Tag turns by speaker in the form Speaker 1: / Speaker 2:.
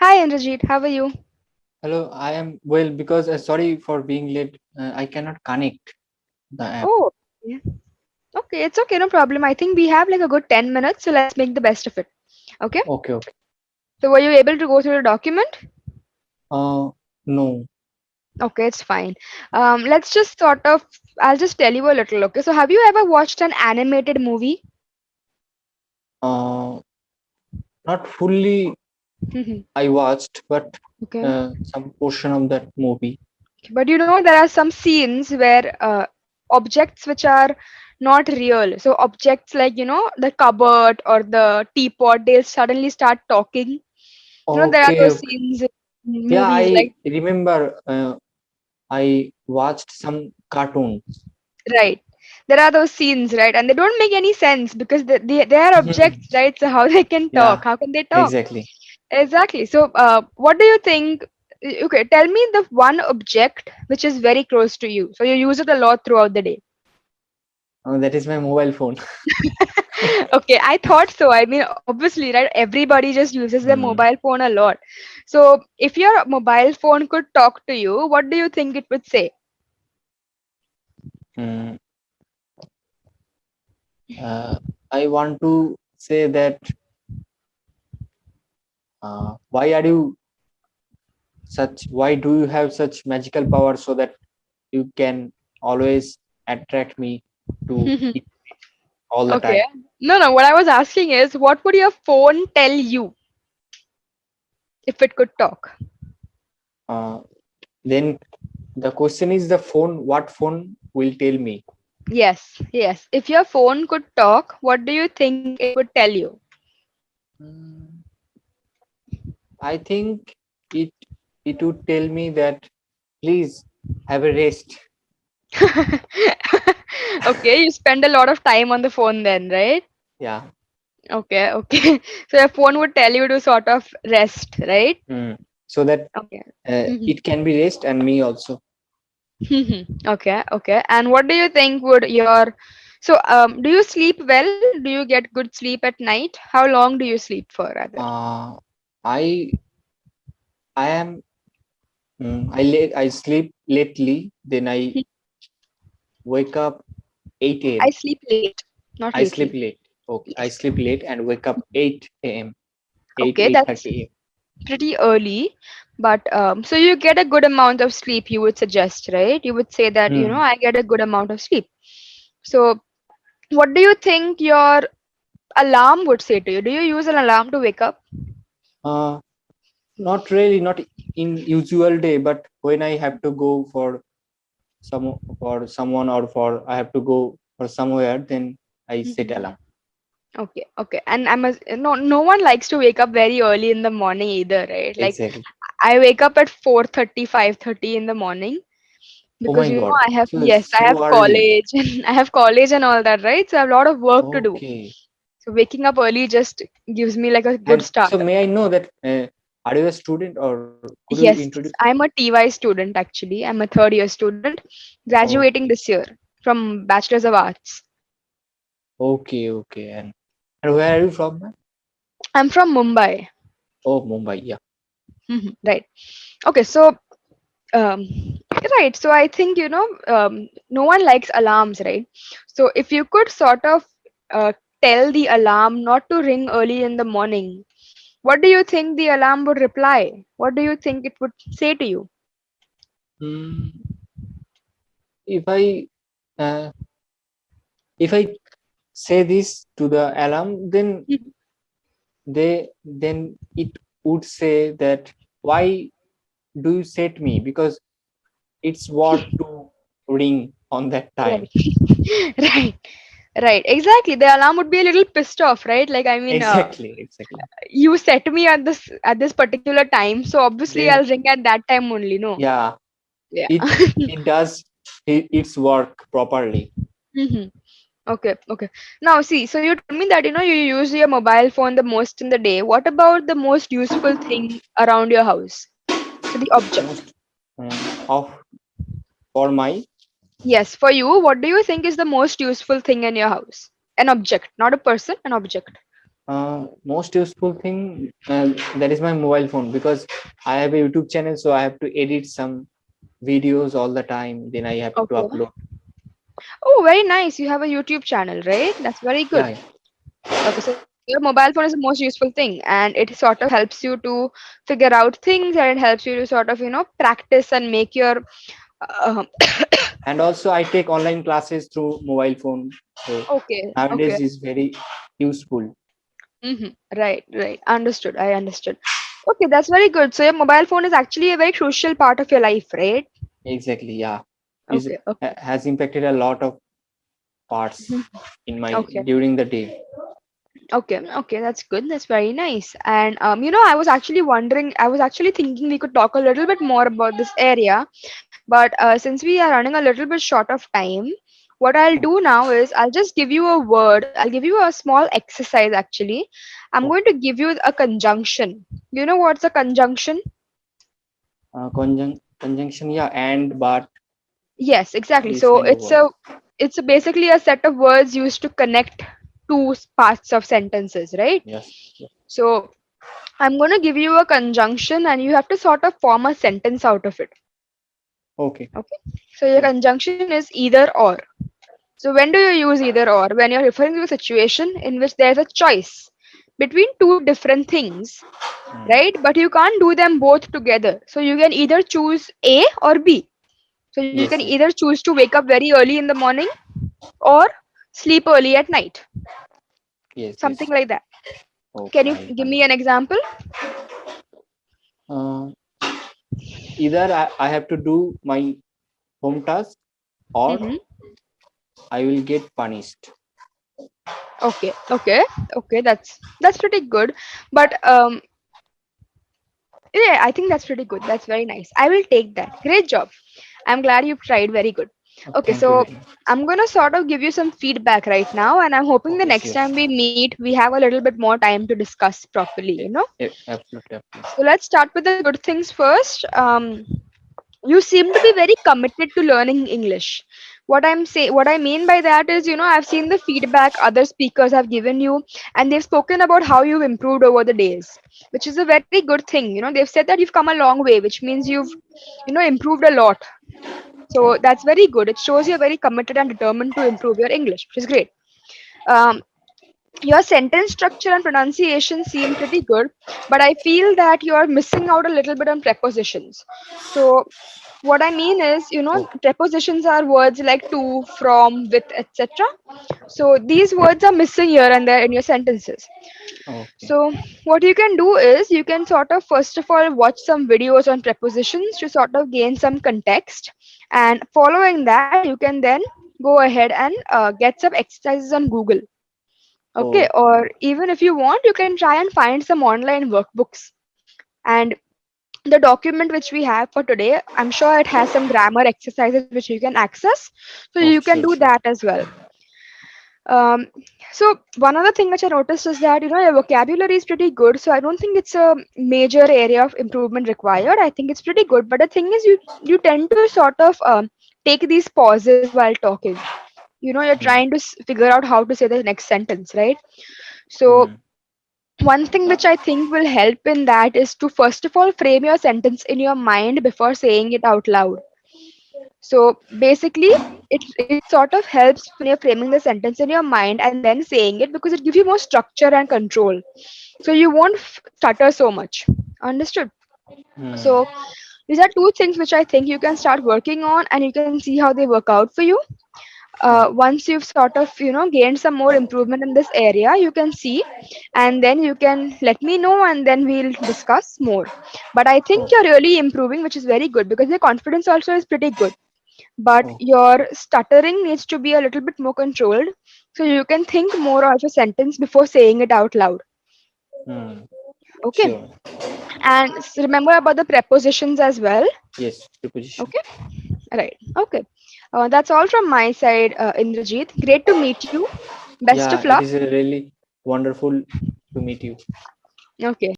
Speaker 1: Hi Indrajit, how are you?
Speaker 2: Hello, I am well because sorry for being late. I cannot connect the app.
Speaker 1: Oh, yeah. Okay, it's okay, no problem. I think we have like a good 10 minutes, so let's make the best of it. Okay?
Speaker 2: Okay, okay.
Speaker 1: So were you able to go through the document?
Speaker 2: No.
Speaker 1: Okay, it's fine. Let's just I'll just tell you a little, okay? So have you ever watched an animated movie?
Speaker 2: Uh, Not fully. I watched, but
Speaker 1: Okay.
Speaker 2: some portion of that movie.
Speaker 1: But you know, there are some scenes where objects which are not real. So objects like, the cupboard or the teapot, they'll suddenly start talking. There are
Speaker 2: Okay,
Speaker 1: those
Speaker 2: okay.
Speaker 1: scenes in
Speaker 2: Yeah,
Speaker 1: movies
Speaker 2: I
Speaker 1: like,
Speaker 2: remember. I watched some cartoons.
Speaker 1: right. There are those scenes, right? And they don't make any sense because they are objects, right? So how they can talk?
Speaker 2: Yeah,
Speaker 1: How can they talk?
Speaker 2: exactly.
Speaker 1: Exactly. So, what do you think? Okay, tell me the one object which is very close to you. So you use it a lot throughout the day.
Speaker 2: That is my mobile phone.
Speaker 1: Okay, I thought so. I mean, obviously, right? Everybody just uses their
Speaker 2: Hmm.
Speaker 1: mobile phone a lot. So, if your mobile phone could talk to you, what do you think it would say?
Speaker 2: Hmm. Uh, I want to say that why are you why do you have such magical power so that you can always attract me to it all the
Speaker 1: Okay.
Speaker 2: time?
Speaker 1: No, no. What I was asking is, what would your phone tell you if it could talk?
Speaker 2: uh, then the question is the phone, what phone will tell me?
Speaker 1: Yes, yes. If your phone could talk, what do you think it would tell you?
Speaker 2: Mm, I think it it would tell me that please have a rest.
Speaker 1: Okay, you spend a lot of time on the phone then, right?
Speaker 2: Yeah.
Speaker 1: Okay, okay. So your phone would tell you to sort of rest, right?
Speaker 2: So that
Speaker 1: Okay.
Speaker 2: it can be rest and me also.
Speaker 1: Okay, okay. And what do you think would do you sleep well? Do you get good sleep at night? How long do you sleep for rather?
Speaker 2: uh, I I am I sleep lately, then I wake up 8
Speaker 1: I
Speaker 2: a.m.
Speaker 1: sleep late, not
Speaker 2: I sleep
Speaker 1: lately.
Speaker 2: late. Okay, I
Speaker 1: Yes.
Speaker 2: sleep late and wake up 8 a.m. 8
Speaker 1: Okay, that's
Speaker 2: 8:30 a.m.
Speaker 1: pretty early, but so you get a good amount of sleep, you would suggest, right? You would say that,
Speaker 2: Hmm.
Speaker 1: I get a good amount of sleep. So, what do you think your alarm would say to you? Do you use an alarm to wake up?
Speaker 2: Uh, Not really, not in usual day, but when I have to go for someone or for I have to go for somewhere, then I set
Speaker 1: Mhm.
Speaker 2: alarm.
Speaker 1: Okay, okay. And no one likes to wake up very early in the morning either, right? Like
Speaker 2: Exactly.
Speaker 1: I wake up at 4:30, 5:30 in the morning
Speaker 2: Oh
Speaker 1: because
Speaker 2: my God. So
Speaker 1: yes,
Speaker 2: it's
Speaker 1: I have
Speaker 2: so early.
Speaker 1: college and I have college and all that, right? So I have a lot of work to do.
Speaker 2: Okay.
Speaker 1: So waking up early just gives me like a good
Speaker 2: And
Speaker 1: start.
Speaker 2: so may I know that are you a student or could you
Speaker 1: Yes,
Speaker 2: introduce?
Speaker 1: I'm a TY student actually. I'm a third year student graduating
Speaker 2: Okay.
Speaker 1: this year from Bachelor's of Arts.
Speaker 2: Okay. Okay. And where are you from, ma'am?
Speaker 1: I'm from Mumbai.
Speaker 2: Oh, Mumbai. Yeah.
Speaker 1: Right. Okay, so um, right. So I think, no one likes alarms, right? So if you could sort of tell the alarm not to ring early in the morning, what do you think the alarm would reply? What do you think it would say to you?
Speaker 2: Mm, if I uh, if I say this to the alarm, then it would say that why do you set me? Because it's what to ring on that time.
Speaker 1: Right. Right. Right. Exactly. The alarm would be a little pissed off, right? Like, I mean,
Speaker 2: Exactly. Exactly.
Speaker 1: you set me at this particular time, so obviously
Speaker 2: Then
Speaker 1: I'll ring at that time only. No.
Speaker 2: yeah,
Speaker 1: Yeah.
Speaker 2: it does its work properly.
Speaker 1: Mhm. Okay. Okay. Now, see. So you told me that you use your mobile phone the most in the day. What about the most useful thing around your house? So the object.
Speaker 2: Most of for my
Speaker 1: Yes. For you, what do you think is the most useful thing in your house? An object, not a person. An object.
Speaker 2: Most useful thing, that is my mobile phone, because I have a YouTube channel, so I have to edit some videos all the time. Then I have to
Speaker 1: Okay.
Speaker 2: upload.
Speaker 1: Oh, very nice. You have a YouTube channel, right? That's very
Speaker 2: Yeah,
Speaker 1: good.
Speaker 2: yeah.
Speaker 1: Okay, so your mobile phone is the most useful thing, and it sort of helps you to figure out things, and it helps you to sort of, practice and make your. Um,
Speaker 2: And also I take online classes through mobile phone. So
Speaker 1: okay,
Speaker 2: nowadays
Speaker 1: okay.
Speaker 2: is very useful.
Speaker 1: Right, right. Understood. I understood. Okay, that's very good. So your mobile phone is actually a very crucial part of your life, right?
Speaker 2: Exactly. Yeah. Is
Speaker 1: Okay, okay.
Speaker 2: has impacted a lot of parts
Speaker 1: Mhm.
Speaker 2: in my
Speaker 1: Okay.
Speaker 2: during the day.
Speaker 1: Okay, okay, that's good. That's very nice. And I was actually wondering, I was actually thinking we could talk a little bit more about this area, but since we are running a little bit short of time, what I'll do now is I'll just give you a word. I'll give you a small exercise actually. I'm
Speaker 2: Oh,
Speaker 1: going to give you a conjunction. You know what's a conjunction?
Speaker 2: conjunction, yeah, and but
Speaker 1: Yes, exactly.
Speaker 2: this
Speaker 1: So
Speaker 2: kind of word.
Speaker 1: it's basically a set of words used to connect two parts of sentences, right?
Speaker 2: Yes. Yes.
Speaker 1: So I'm going to give you a conjunction and you have to sort of form a sentence out of it.
Speaker 2: Okay.
Speaker 1: Okay. So your
Speaker 2: Sure.
Speaker 1: conjunction is either or. So when do you use either or? When you're referring to a situation in which there's a choice between two different things,
Speaker 2: Hmm.
Speaker 1: right? But you can't do them both together. So you can either choose A or B. So you can
Speaker 2: Yes. Yes.
Speaker 1: either choose to wake up very early in the morning or sleep early at night.
Speaker 2: Yes.
Speaker 1: Something
Speaker 2: Yes.
Speaker 1: like that. Can
Speaker 2: Okay.
Speaker 1: you
Speaker 2: I
Speaker 1: give me an example?
Speaker 2: uh, either I have to do my home task, or
Speaker 1: Mm-hmm.
Speaker 2: I will get punished.
Speaker 1: Okay, okay, okay. That's pretty good. But yeah, I think that's pretty good. That's very nice. I will take that. Great job. I'm glad you tried. Very good. Okay,
Speaker 2: Thank you
Speaker 1: so
Speaker 2: very much.
Speaker 1: I'm gonna sort of give you some feedback right now, and I'm hoping the
Speaker 2: Okay,
Speaker 1: next
Speaker 2: sure.
Speaker 1: time we meet, we have a little bit more time to discuss properly.
Speaker 2: Absolutely, absolutely.
Speaker 1: So let's start with the good things first. You seem to be very committed to learning English. What I mean by that is, I've seen the feedback other speakers have given you, and they've spoken about how you've improved over the days, which is a very good thing. They've said that you've come a long way, which means you've, improved a lot. So that's very good. It shows you're very committed and determined to improve your English, which is great. Um, your sentence structure and pronunciation seem pretty good, but I feel that you're missing out a little bit on prepositions. So what I mean is,
Speaker 2: Okay.
Speaker 1: prepositions are words like to, from, with, etc. So these words are missing here and there in your sentences.
Speaker 2: Okay.
Speaker 1: So what you can do is you can sort of first of all watch some videos on prepositions to sort of gain some context, and following that you can then go ahead and get some exercises on Google. Okay,
Speaker 2: Okay.
Speaker 1: or even if you want, you can try and find some online workbooks. And the document which we have for today, I'm sure it has some grammar exercises which you can access, so you
Speaker 2: Okay.
Speaker 1: can do
Speaker 2: Sure. Sure.
Speaker 1: that as well. um, so one other thing which I noticed is that your vocabulary is pretty good, so I don't think it's a major area of improvement required. I think it's pretty good, but the thing is you tend to sort of take these pauses while talking. You're
Speaker 2: Hmm.
Speaker 1: trying to figure out how to say the next sentence, right? So
Speaker 2: Hmm.
Speaker 1: one thing which I think will help in that is to first of all frame your sentence in your mind before saying it out loud. So basically, it sort of helps when you're framing the sentence in your mind and then saying it, because it gives you more structure and control. So you won't stutter so much. Understood?
Speaker 2: Hmm.
Speaker 1: So these are two things which I think you can start working on, and you can see how they work out for you.
Speaker 2: Oh.
Speaker 1: Once you've sort of gained some more improvement in this area, you can see, and then you can let me know, and then we'll discuss more. But I think
Speaker 2: Oh.
Speaker 1: you're really improving, which is very good, because your confidence also is pretty good, but
Speaker 2: Oh.
Speaker 1: your stuttering needs to be a little bit more controlled, so you can think more of a sentence before saying it out loud.
Speaker 2: Hmm.
Speaker 1: Okay.
Speaker 2: Sure.
Speaker 1: And remember about the prepositions as well.
Speaker 2: Yes. Preposition.
Speaker 1: Okay. Right. Okay. That's all from my side, Indrajit. Great to meet you. Best of
Speaker 2: Yeah. It
Speaker 1: luck.
Speaker 2: is a really wonderful to meet you.
Speaker 1: Okay.